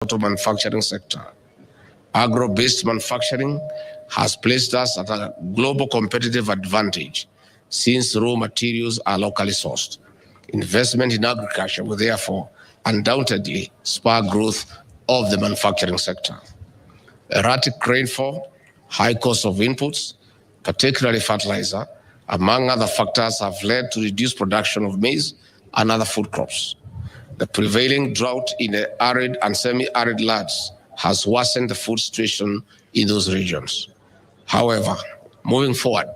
auto manufacturing sector. Agro-based manufacturing has placed us at a global competitive advantage since raw materials are locally sourced. Investment in agriculture will therefore undoubtedly spur growth of the manufacturing sector. Erratic rainfall, high cost of inputs, particularly fertilizer, among other factors have led to reduced production of maize and other food crops. The prevailing drought in the arid and semi-arid lands has worsened the food situation in those regions. However, moving forward,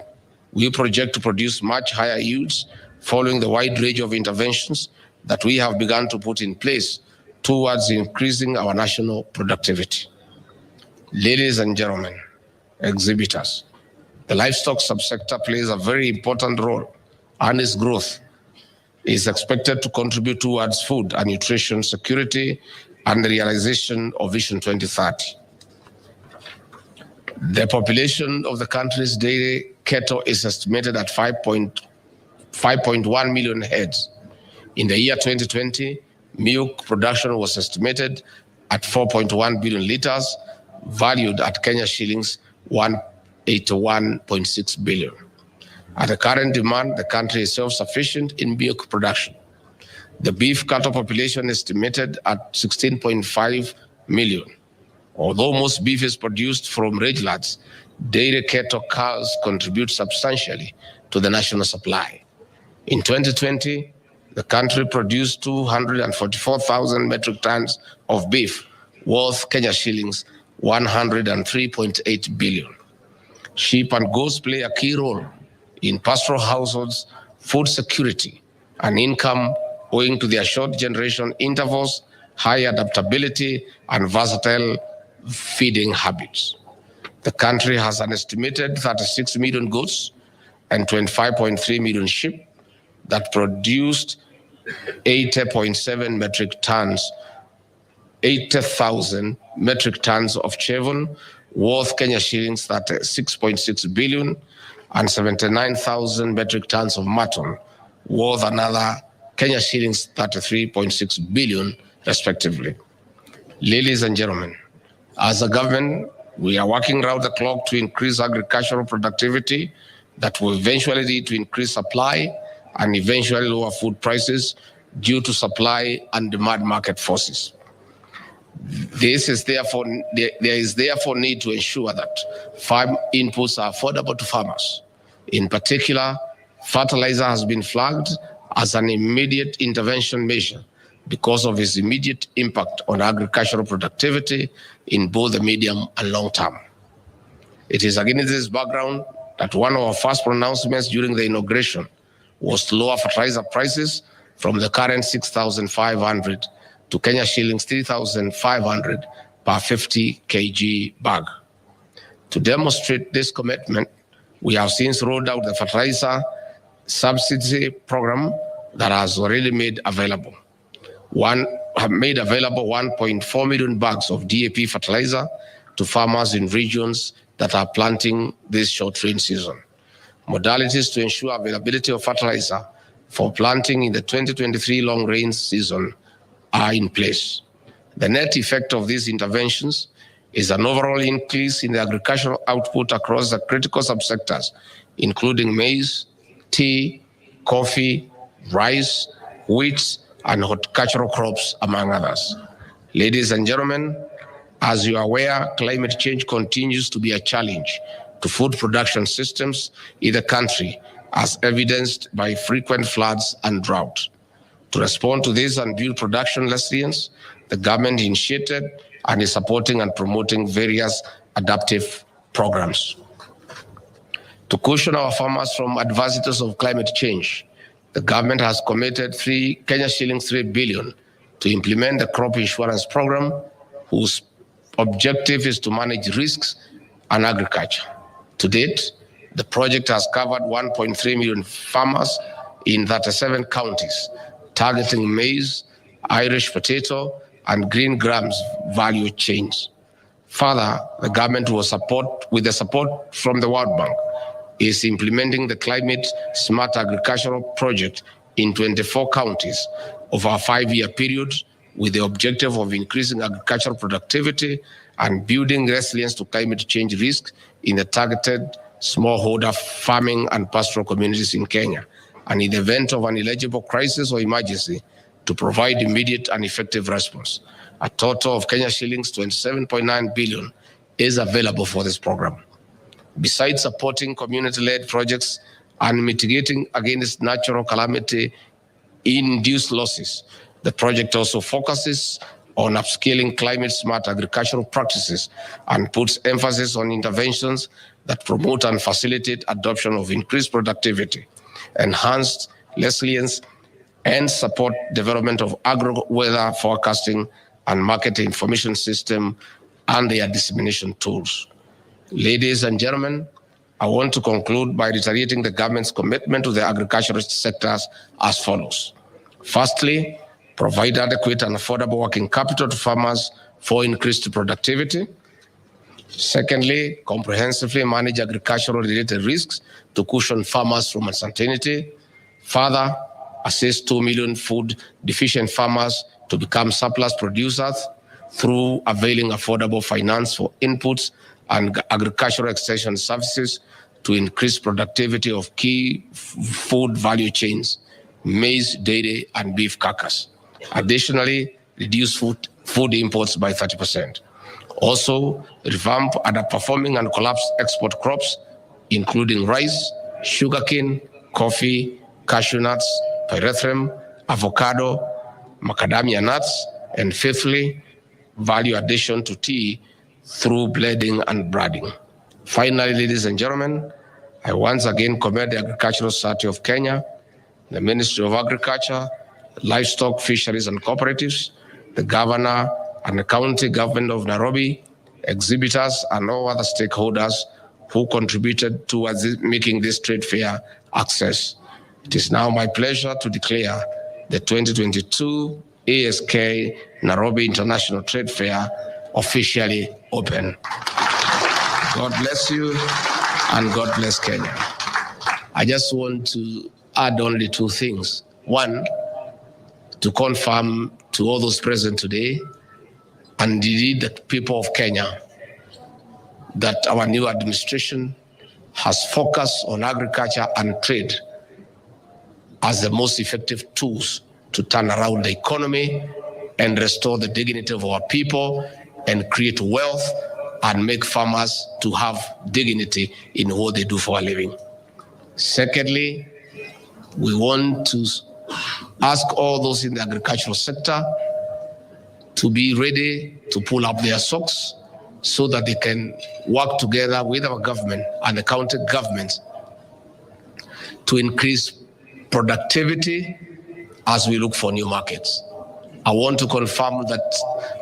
we project to produce much higher yields following the wide range of interventions that we have begun to put in place towards increasing our national productivity. Ladies and gentlemen, exhibitors, the livestock subsector plays a very important role, and its growth is expected to contribute towards food and nutrition security and the realization of Vision 2030. The population of the country's dairy cattle is estimated at 5.1 million heads. In the year 2020, milk production was estimated at 4.1 billion liters, valued at Kenya shillings 181.6 billion. At the current demand, the country is self-sufficient in milk production. The beef cattle population is estimated at 16.5 million. Although most beef is produced from rangelands, dairy cattle cows contribute substantially to the national supply. In 2020, the country produced 244,000 metric tons of beef, worth Kenya shillings 103.8 billion. Sheep and goats play a key role in pastoral households, food security, and income owing to their short generation intervals, high adaptability, and versatile feeding habits. The country has an estimated 36 million goats and 25.3 million sheep that produced 80.7 metric tons, 80,000 metric tons of chevron, worth Kenya shillings 36.6 billion, and 79,000 metric tons of mutton, worth another Kenya shillings 33.6 billion, respectively. Ladies and gentlemen, as a government, we are working round the clock to increase agricultural productivity that will eventually lead to increased supply and eventually lower food prices due to supply and demand market forces. There is therefore need to ensure that farm inputs are affordable to farmers. In particular, fertilizer has been flagged as an immediate intervention measure because of its immediate impact on agricultural productivity in both the medium and long term. It is against this background that one of our first pronouncements during the inauguration was to lower fertilizer prices from the current 6,500 to Kenya shillings 3,500 per 50 kg bag. To demonstrate this commitment, we have since rolled out the fertilizer subsidy program that has already made available. Have made available 1.4 million bags of DAP fertilizer to farmers in regions that are planting this short rain season. Modalities to ensure availability of fertilizer for planting in the 2023 long rain season are in place. The net effect of these interventions is an overall increase in the agricultural output across the critical subsectors, including maize, tea, coffee, rice, wheat, and horticultural crops, among others. Ladies and gentlemen, as you are aware, climate change continues to be a challenge to food production systems in the country, as evidenced by frequent floods and drought. To respond to this and build production resilience, the government initiated and is supporting and promoting various adaptive programs. To cushion our farmers from adversities of climate change, the government has committed Kenya shillings 3 billion to implement the crop insurance program, whose objective is to manage risks in agriculture. To date, the project has covered 1.3 million farmers in 37 counties, targeting maize, Irish potato, and green grams value chains. Further, the government will with the support from the World Bank, is implementing the Climate Smart Agricultural Project in 24 counties over a 5-year period with the objective of increasing agricultural productivity and building resilience to climate change risk in the targeted smallholder farming and pastoral communities in Kenya, and in the event of an eligible crisis or emergency, to provide immediate and effective response. A total of Kenya shillings 27.9 billion is available for this program. Besides supporting community-led projects and mitigating against natural calamity-induced losses, the project also focuses on upscaling climate-smart agricultural practices and puts emphasis on interventions that promote and facilitate adoption of increased productivity, enhanced resilience, and support development of agro-weather forecasting and market information system and their dissemination tools. Ladies and gentlemen, I want to conclude by reiterating the government's commitment to the agricultural sectors as follows. Firstly, provide adequate and affordable working capital to farmers for increased productivity. Secondly, comprehensively manage agricultural-related risks to cushion farmers from uncertainty. Further, assist 2 million food-deficient farmers to become surplus producers through availing affordable finance for inputs and agricultural extension services to increase productivity of key food value chains, maize, dairy, and beef carcass. Additionally, reduce food imports by 30%. Also, revamp underperforming and collapsed export crops, including rice, sugarcane, coffee, cashew nuts, pyrethrum, avocado, macadamia nuts, and fifthly, value addition to tea through blending and breeding. Finally, ladies and gentlemen, I once again commend the Agricultural Society of Kenya, the Ministry of Agriculture, Livestock, Fisheries and Cooperatives, the Governor and the County Government of Nairobi, exhibitors and all other stakeholders who contributed towards making this trade fair success. It is now my pleasure to declare the 2022 ASK Nairobi International Trade Fair officially open. God bless you and God bless Kenya. I just want to add only two things. One, to confirm to all those present today, and indeed the people of Kenya, that our new administration has focused on agriculture and trade as the most effective tools to turn around the economy and restore the dignity of our people and create wealth and make farmers to have dignity in what they do for a living. Secondly, we want to ask all those in the agricultural sector to be ready to pull up their socks so that they can work together with our government and the county governments to increase productivity as we look for new markets. I want to confirm that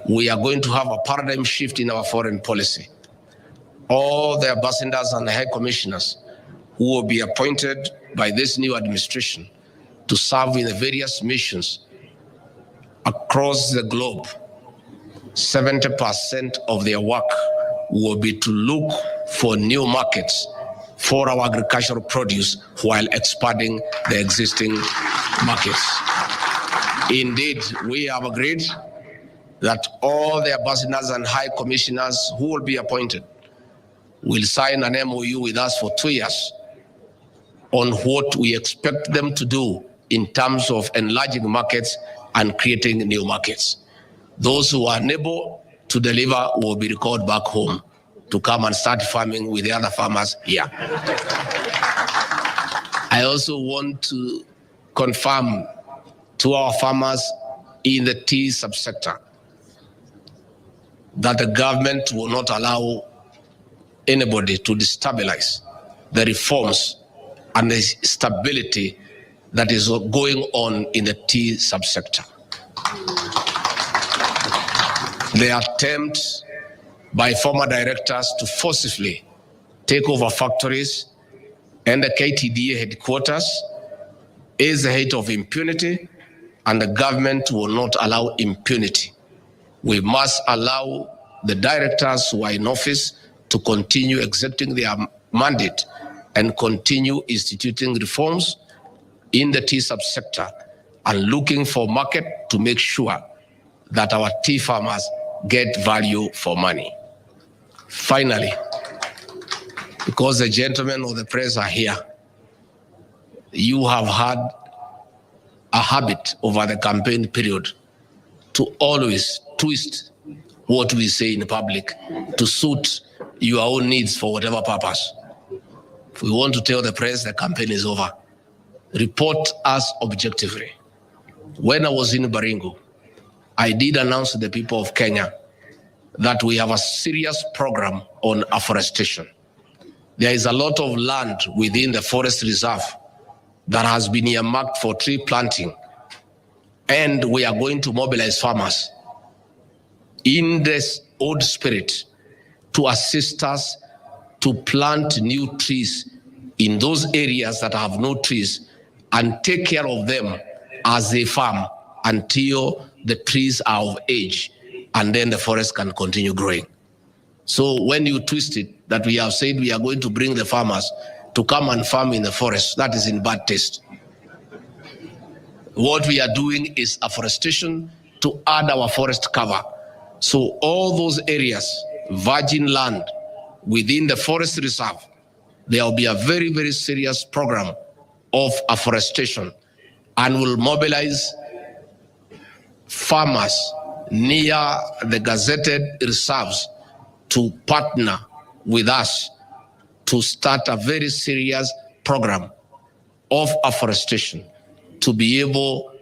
we are going to have a paradigm shift in our foreign policy. All the ambassadors and the high commissioners who will be appointed by this new administration to serve in the various missions across the globe, 70% of their work will be to look for new markets for our agricultural produce while expanding the existing markets. Indeed, we have agreed that all the ambassadors and high commissioners who will be appointed will sign an MOU with us for 2 years on what we expect them to do in terms of enlarging markets and creating new markets. Those who are unable to deliver will be recalled back home to come and start farming with the other farmers here. I also want to confirm to our farmers in the tea subsector that the government will not allow anybody to destabilize the reforms and the stability that is going on in the tea subsector. The attempt by former directors to forcibly take over factories and the KTDA headquarters is the height of impunity, and the government will not allow impunity. We must allow the directors who are in office to continue executing their mandate and continue instituting reforms in the tea subsector and looking for market to make sure that our tea farmers get value for money. Finally, because the gentlemen of the press are here, you have had a habit over the campaign period to always twist what we say in public to suit your own needs for whatever purpose. If we want to tell the press the campaign is over, report us objectively. When I was in Baringo, I did announce to the people of Kenya that we have a serious program on afforestation. There is a lot of land within the forest reserve that has been earmarked for tree planting, and we are going to mobilize farmers in this old spirit to assist us to plant new trees in those areas that have no trees and take care of them as they farm until the trees are of age, and then the forest can continue growing. So when you twist it, that we have said we are going to bring the farmers to come and farm in the forest, that is in bad taste. What we are doing is afforestation to add our forest cover. So all those areas, virgin land within the forest reserve, there will be a very, very serious program of afforestation, and will mobilize farmers near the gazetted reserves to partner with us to start a very serious program of afforestation to be able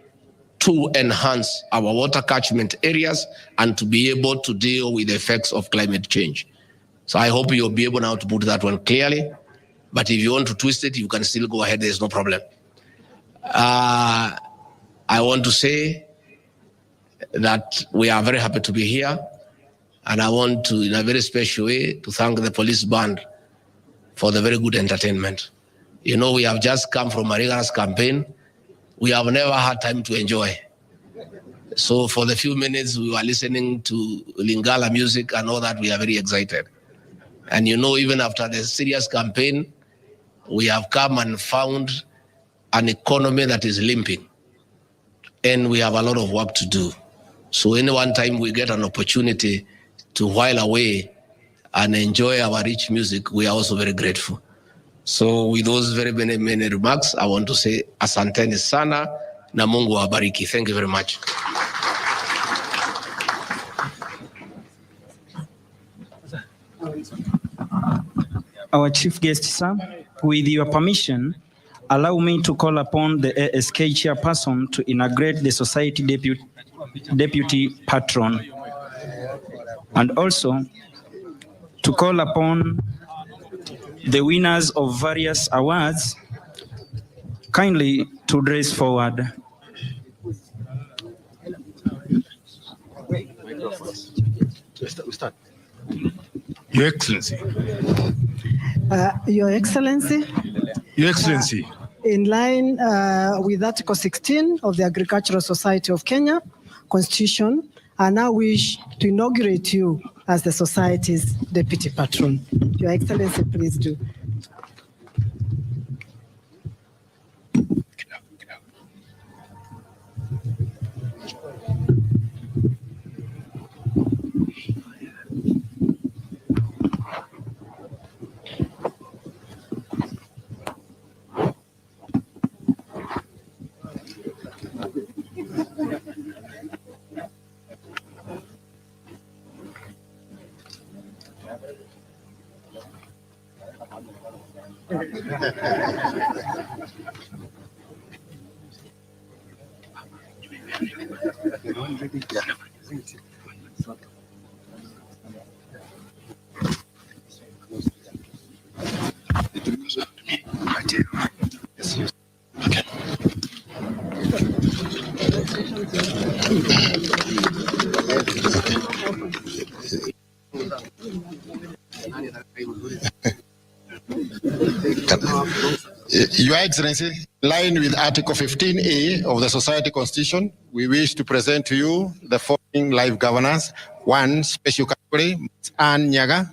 to enhance our water catchment areas and to be able to deal with the effects of climate change. So I hope you'll be able now to put that one clearly. But if you want to twist it, you can still go ahead. There's no problem. I want to say that we are very happy to be here. And I want to, in a very special way, to thank the police band for the very good entertainment. You know, we have just come from a rigorous campaign. We have never had time to enjoy. So for the few minutes we were listening to Lingala music and all that, we are very excited. And you know, even after the serious campaign, we have come and found an economy that is limping. And we have a lot of work to do. So any one time we get an opportunity to while away and enjoy our rich music, we are also very grateful. So with those very many remarks, I want to say asanteni sana na Mungu awabariki. Thank you very much. Our chief guest, sir, with your permission, allow me to call upon the ASK chairperson to inaugurate the society deputy patron, and also to call upon the winners of various awards kindly to dress forward. Your Excellency. Your Excellency. Your Excellency. In line with Article 16 of the Agricultural Society of Kenya Constitution, I now wish to inaugurate you as the Society's Deputy Patron. Your Excellency, please do. Your Excellency, in line with Article 15A of the Society Constitution, we wish to present to you the following live governors. One, special category, Ann Nyaga.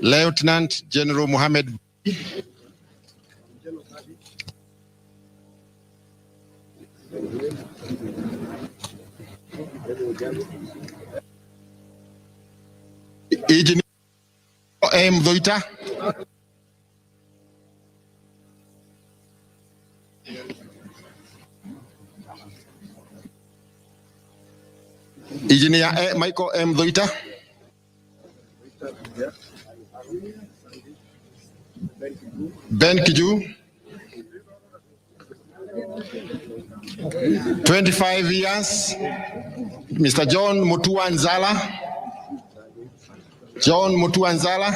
Lieutenant General Mohammed Engineer M. Doita. Engineer Michael M. Doita. Ben Kiju. 25 years. Mr. John Mutua Nzala. John Mutua Nzala.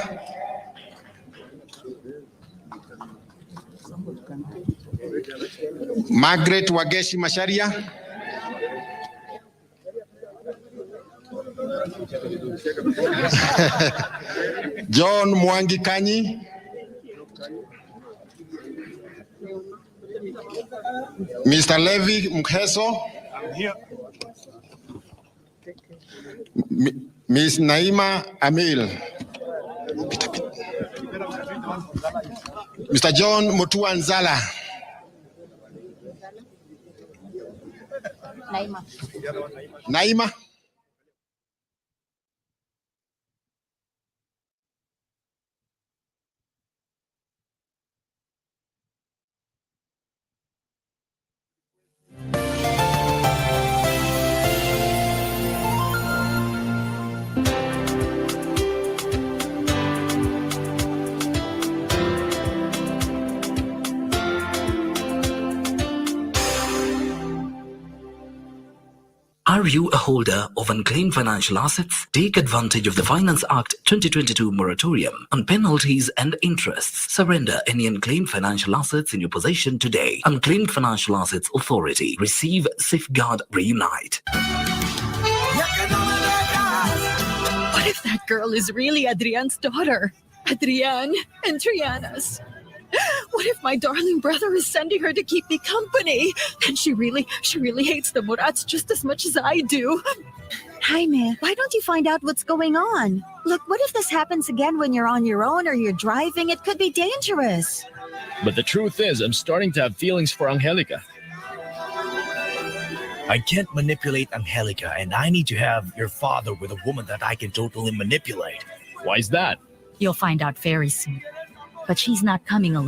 Margaret Wageshi Masharia. John Mwangi Kanyi. Mr. Levi Mkheso. Ms. Naima Amil. Mr. John Mutua Nzala. Naima. Are you a holder of unclaimed financial assets? Take advantage of the Finance Act 2022 moratorium on penalties and interests. Surrender any unclaimed financial assets in your possession today. Unclaimed Financial Assets Authority. Receive, safeguard, reunite. What if that girl is really Adrian's daughter? Adrian and Triana's. What if my darling brother is sending her to keep me company? And she really hates the Murats just as much as I do. Jaime, why don't you find out what's going on? Look, what if this happens again when you're on your own or you're driving? It could be dangerous. But the truth is, I'm starting to have feelings for Angelica. I can't manipulate Angelica, and I need to have your father with a woman that I can totally manipulate. Why is that? You'll find out very soon. But she's not coming alone.